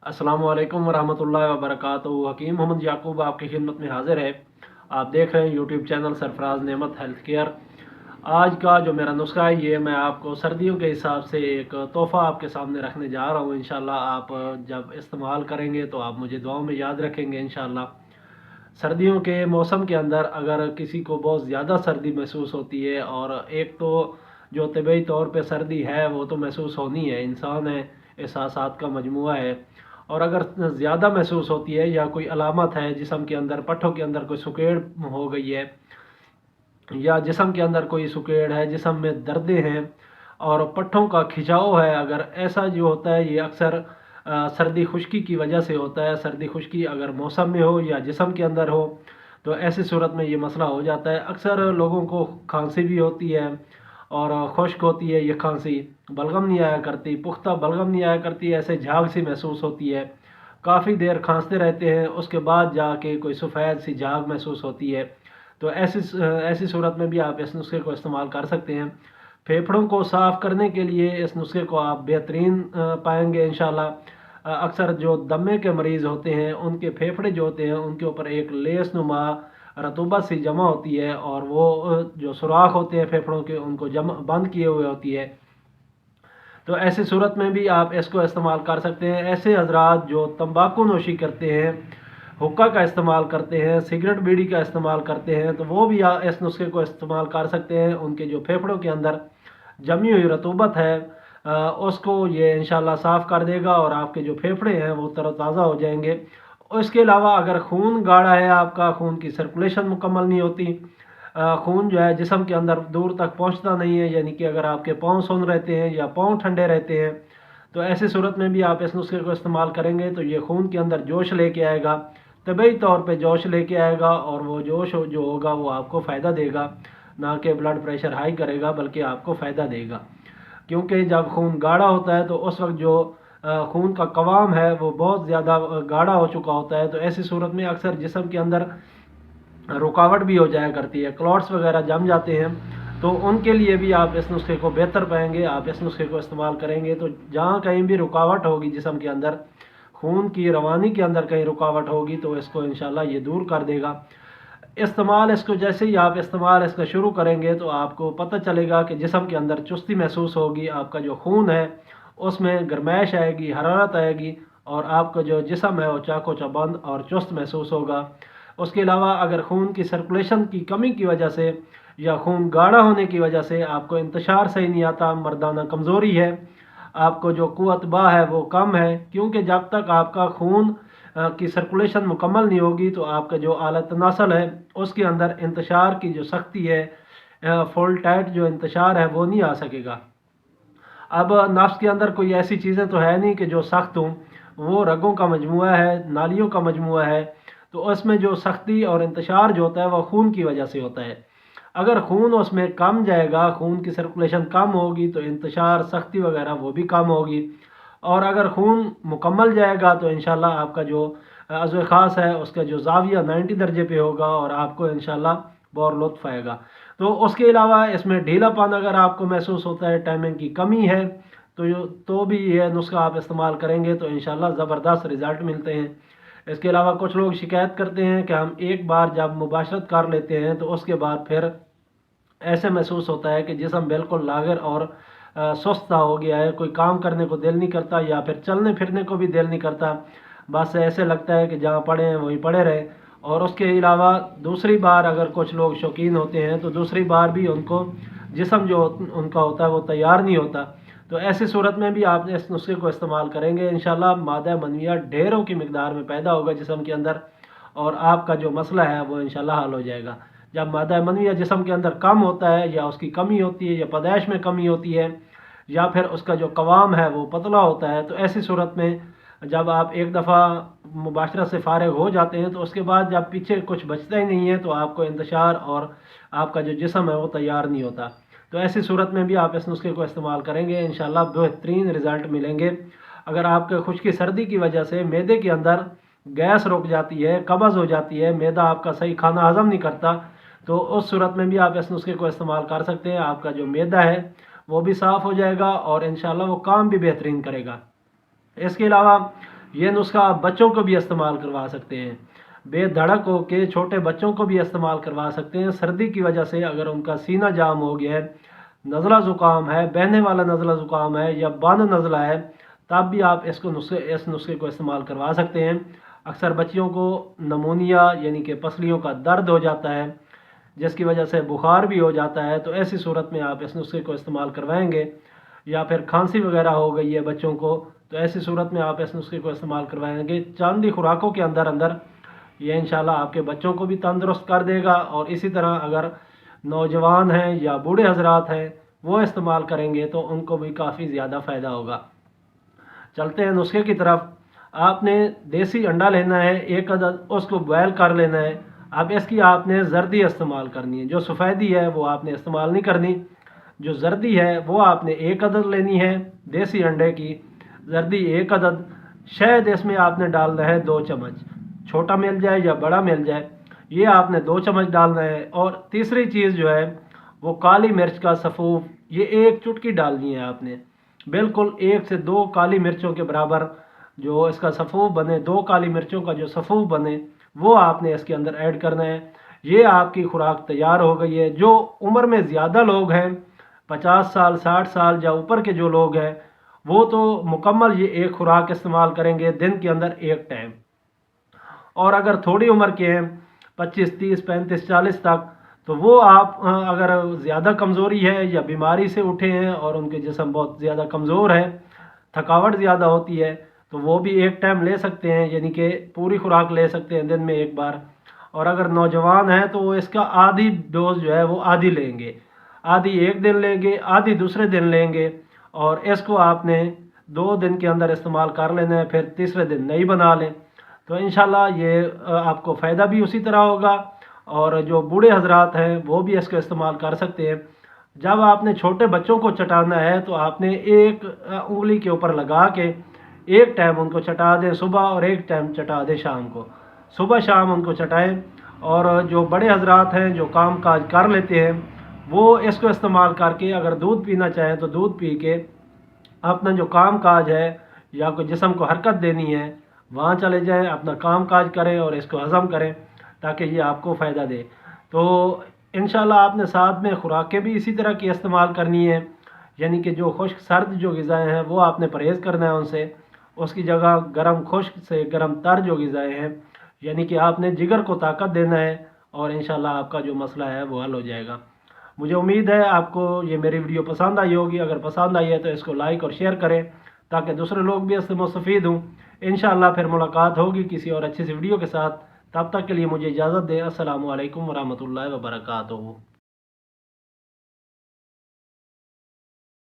अस्सलाम वालेकुम वरहमतुल्लाहि वबरकातुहू। हकीम मोहम्मद याकूब आपकी खिदमत में हाजिर है। आप देख रहे हैं यूट्यूब चैनल सरफराज नेमत हेल्थ केयर। आज का जो मेरा नुस्खा है ये मैं आपको सर्दियों के हिसाब से एक तोहफ़ा आपके सामने रखने जा रहा हूँ। इंशाल्लाह आप जब इस्तेमाल करेंगे तो आप मुझे दुआओं में याद रखेंगे इंशाल्लाह। सर्दियों के मौसम के अंदर अगर किसी को बहुत ज़्यादा सर्दी महसूस होती है, और एक तो जो तबी तौर पे सर्दी है वो तो महसूस होनी है, इंसान है, एहसासात का मजमूआ है। और अगर ज़्यादा महसूस होती है या कोई अलामत है जिस्म के अंदर, पट्ठों के अंदर कोई सुकेड़ हो गई है, या जिस्म के अंदर कोई सुकेड़ है, जिस्म में दर्दें हैं और पट्ठों का खिंचाव है, अगर ऐसा जो होता है ये अक्सर सर्दी खुश्की की वजह से होता है। सर्दी खुश्की अगर मौसम में हो या जिस्म के अंदर हो तो ऐसी सूरत में ये मसला हो जाता है। अक्सर लोगों को खांसी भी होती है और खुश्क होती है ये खांसी, बलगम नहीं आया करती, पुख्ता बलगम नहीं आया करती, ऐसे झाग सी महसूस होती है। काफ़ी देर खांसते रहते हैं, उसके बाद जाके कोई सफ़ेद सी झाग महसूस होती है। तो ऐसी सूरत में भी आप इस नुस्खे को इस्तेमाल कर सकते हैं। फेफड़ों को साफ़ करने के लिए इस नुस्खे को आप बेहतरीन पाएंगे इंशाल्लाह। अक्सर जो दमे के मरीज़ होते हैं उनके फेफड़े जो होते हैं उनके ऊपर एक लेस नुमा रतूबत सी जमा होती है, और वो जो सुराख होते हैं फेफड़ों के उनको जमा बंद किए हुए होती है। तो ऐसी सूरत में भी आप इसको इस्तेमाल कर सकते हैं। ऐसे हजरात जो तंबाकू नोशी करते हैं, हुक्का का इस्तेमाल करते हैं, सिगरेट बीड़ी का इस्तेमाल करते हैं, तो वो भी इस नुस्खे को इस्तेमाल कर सकते हैं। उनके जो फेफड़ों के अंदर जमी हुई रतूबत है उसको ये इंशाल्लाह साफ़ कर देगा और आपके जो फेफड़े हैं वो तरोताज़ा हो जाएंगे। और इसके अलावा अगर खून गाढ़ा है, आपका खून की सर्कुलेशन मुकम्मल नहीं होती, खून जो है जिस्म के अंदर दूर तक पहुंचता नहीं है, यानी कि अगर आपके पाँव सुन रहते हैं या पाँव ठंडे रहते हैं, तो ऐसी सूरत में भी आप इस नुस्खे को इस्तेमाल करेंगे तो ये खून के अंदर जोश लेके आएगा, तबी तौर पे जोश लेके आएगा, और वो जोश जो होगा वो आपको फ़ायदा देगा, ना कि ब्लड प्रेशर हाई करेगा बल्कि आपको फ़ायदा देगा। क्योंकि जब खून गाढ़ा होता है तो उस वक्त जो खून का कवाम है वो बहुत ज़्यादा गाढ़ा हो चुका होता है। तो ऐसी सूरत में अक्सर जिस्म के अंदर रुकावट भी हो जाया करती है, क्लॉट्स वगैरह जम जाते हैं। तो उनके लिए भी आप इस नुस्खे को बेहतर पाएंगे। आप इस नुस्खे को इस्तेमाल करेंगे तो जहाँ कहीं भी रुकावट होगी जिस्म के अंदर, खून की रवानी के अंदर कहीं रुकावट होगी, तो इसको इंशाल्लाह ये दूर कर देगा। इस्तेमाल इसको जैसे ही आप इस्तेमाल इसका शुरू करेंगे तो आपको पता चलेगा कि जिस्म के अंदर चुस्ती महसूस होगी, आपका जो खून है उसमें गर्माइश आएगी, हरारत आएगी, और आपका जो जिस्म है वो चाको चौबंद और चुस्त महसूस होगा। उसके अलावा अगर खून की सर्कुलेशन की कमी की वजह से या खून गाढ़ा होने की वजह से आपको इंतशार सही नहीं आता, मर्दाना कमज़ोरी है, आपको जो कुव्वत बा है वो कम है, क्योंकि जब तक आपका खून की सर्कुलेशन मुकम्मल नहीं होगी तो आपका जो आलत नस्ल है उसके अंदर इंतशार की जो सख्ती है, फुल टाइट जो इंतशार है वो नहीं आ सकेगा। अब नफ्स के अंदर कोई ऐसी चीज़ें तो है नहीं कि जो सख्त हों, वो रगों का मजमूआ है, नालियों का मजमूआ है। तो उसमें जो सख्ती और इंतशार जो होता है वह खून की वजह से होता है। अगर खून उसमें कम जाएगा, खून की सर्कुलेशन कम होगी, तो इंतशार, सख्ती वगैरह वो भी कम होगी। और अगर खून मुकम्मल जाएगा तो इंशाल्लाह आपका जो अज़्व ख़ास है उसका जो ज़ाविया 90 दर्जे पे होगा और आपको इंशाल्लाह बहुत लुत्फ़ आएगा। तो उसके अलावा इसमें ढीलापन अगर आपको महसूस होता है, टाइमिंग की कमी है, तो भी यह नुस्खा आप इस्तेमाल करेंगे तो इंशाल्लाह ज़बरदस्त रिज़ल्ट मिलते हैं। इसके अलावा कुछ लोग शिकायत करते हैं कि हम एक बार जब मुबाशरत कर लेते हैं तो उसके बाद फिर ऐसे महसूस होता है कि जिस्म बिल्कुल लागर और सुस्त सा हो गया है, कोई काम करने को दिल नहीं करता या फिर चलने फिरने को भी दिल नहीं करता, बस ऐसे लगता है कि जहाँ पड़े हैं वहीं पड़े रहे। और उसके अलावा दूसरी बार अगर कुछ लोग शौकीन होते हैं तो दूसरी बार भी उनको जिस्म जो उनका होता है वो तैयार नहीं होता। तो ऐसी सूरत में भी आप इस नुस्खे को इस्तेमाल करेंगे इंशाल्लाह मादा मनविया ढेरों की मिकदार में पैदा होगा जिस्म के अंदर, और आपका जो मसला है वो इंशाल्लाह हल हो जाएगा। जब मादा मनविया जिस्म के अंदर कम होता है या उसकी कमी होती है या पैदाइश में कमी होती है या फिर उसका जो कवाम है वो पतला होता है, तो ऐसी सूरत में जब आप एक दफ़ा मुबाशरत से फ़ारिग हो जाते हैं तो उसके बाद जब पीछे कुछ बचता ही नहीं है तो आपको इंतशार और आपका जो जिस्म है वो तैयार नहीं होता। तो ऐसी सूरत में भी आप इस नुस्खे को इस्तेमाल करेंगे इंशाल्लाह बेहतरीन रिज़ल्ट मिलेंगे। अगर आपके खुश्की सर्दी की वजह से मैदे के अंदर गैस रुक जाती है, कब्ज़ हो जाती है, मैदा आपका सही खाना हज़म नहीं करता, तो उस सूरत में भी आप इस नुस्खे को इस्तेमाल कर सकते हैं। आपका जो मैदा है वो भी साफ़ हो जाएगा और इंशाल्लाह वो काम भी बेहतरीन करेगा। इसके अलावा یہ نسخہ آپ بچوں کو بھی استعمال کروا سکتے ہیں، بے دھڑک ہو کے چھوٹے بچوں کو بھی استعمال کروا سکتے ہیں۔ سردی کی وجہ سے اگر ان کا سینہ جام ہو گیا ہے، نزلہ زکام ہے، بہنے والا نزلہ زکام ہے یا بند نزلہ ہے، تب بھی آپ اس نسخے کو استعمال کروا سکتے ہیں۔ اکثر بچیوں کو نمونیا یعنی کہ پسلیوں کا درد ہو جاتا ہے، جس کی وجہ سے بخار بھی ہو جاتا ہے، تو ایسی صورت میں آپ اس نسخے کو استعمال کروائیں گے، یا پھر کھانسی وغیرہ ہو گئی ہے بچوں کو، تو ایسی صورت میں آپ اس نسخے کو استعمال کروائیں گے چاندی خوراکوں کے اندر یہ انشاءاللہ آپ کے بچوں کو بھی تندرست کر دے گا، اور اسی طرح اگر نوجوان ہیں یا بوڑھے حضرات ہیں وہ استعمال کریں گے تو ان کو بھی کافی زیادہ فائدہ ہوگا۔ چلتے ہیں نسخے کی طرف۔ آپ نے دیسی انڈا لینا ہے 1 عدد، اس کو بوائل کر لینا ہے۔ اب اس کی آپ نے زردی استعمال کرنی ہے، جو سفیدی ہے وہ آپ نے استعمال نہیں کرنی، جو زردی ہے وہ آپ نے 1 عدد لینی ہے دیسی انڈے کی، زردی 1 عدد۔ شہد اس میں آپ نے ڈالنا ہے 2 چمچ، چھوٹا مل جائے یا بڑا مل جائے، یہ آپ نے 2 چمچ ڈالنا ہے۔ اور تیسری چیز جو ہے وہ کالی مرچ کا سفوف، یہ 1 چٹکی ڈالنی ہے آپ نے، بالکل 1 سے 2 کالی مرچوں کے برابر جو اس کا سفوف بنے، 2 کالی مرچوں کا جو سفوف بنے وہ آپ نے اس کے اندر ایڈ کرنا ہے۔ یہ آپ کی خوراک تیار ہو گئی ہے۔ جو عمر میں زیادہ لوگ ہیں، 50 سال 60 سال یا اوپر کے جو لوگ ہیں، وہ تو مکمل یہ ایک خوراک استعمال کریں گے دن کے اندر 1 ٹائم۔ اور اگر تھوڑی عمر کے ہیں 25 30 35 40 تک، تو وہ آپ اگر زیادہ کمزوری ہے یا بیماری سے اٹھے ہیں اور ان کے جسم بہت زیادہ کمزور ہے، تھکاوٹ زیادہ ہوتی ہے، تو وہ بھی 1 ٹائم لے سکتے ہیں، یعنی کہ پوری خوراک لے سکتے ہیں دن میں 1 بار۔ اور اگر نوجوان ہیں تو وہ اس کا آدھی ڈوز جو ہے وہ آدھی لیں گے، آدھی 1 دن لیں گے، آدھی دوسرے دن لیں گے، اور اس کو آپ نے 2 دن کے اندر استعمال کر لینا ہے، پھر تیسرے دن نہیں بنا لیں، تو انشاءاللہ یہ آپ کو فائدہ بھی اسی طرح ہوگا۔ اور جو بوڑھے حضرات ہیں وہ بھی اس کو استعمال کر سکتے ہیں۔ جب آپ نے چھوٹے بچوں کو چٹانا ہے تو آپ نے 1 انگلی کے اوپر لگا کے 1 ٹائم ان کو چٹا دیں صبح، اور 1 ٹائم چٹا دیں شام کو، صبح شام ان کو چٹائیں۔ اور جو بڑے حضرات ہیں جو کام کاج کر لیتے ہیں، وہ اس کو استعمال کر کے اگر دودھ پینا چاہیں تو دودھ پی کے اپنا جو کام کاج ہے یا کوئی جسم کو حرکت دینی ہے وہاں چلے جائیں، اپنا کام کاج کریں اور اس کو ہضم کریں تاکہ یہ آپ کو فائدہ دے۔ تو انشاءاللہ آپ نے ساتھ میں خوراکیں بھی اسی طرح کی استعمال کرنی ہے، یعنی کہ جو خشک سرد جو غذائیں ہیں وہ آپ نے پرہیز کرنا ہے ان سے، اس کی جگہ گرم خشک سے گرم تر جو غذائیں ہیں، یعنی کہ آپ نے جگر کو طاقت دینا ہے، اور انشاءاللہ آپ کا جو مسئلہ ہے وہ حل ہو جائے گا۔ مجھے امید ہے آپ کو یہ میری ویڈیو پسند آئی ہوگی۔ اگر پسند آئی ہے تو اس کو لائک اور شیئر کریں تاکہ دوسرے لوگ بھی اس سے مستفید ہوں۔ انشاءاللہ پھر ملاقات ہوگی کسی اور اچھی سی ویڈیو کے ساتھ، تب تک کے لیے مجھے اجازت دیں۔ السلام علیکم ورحمۃ اللہ وبرکاتہ۔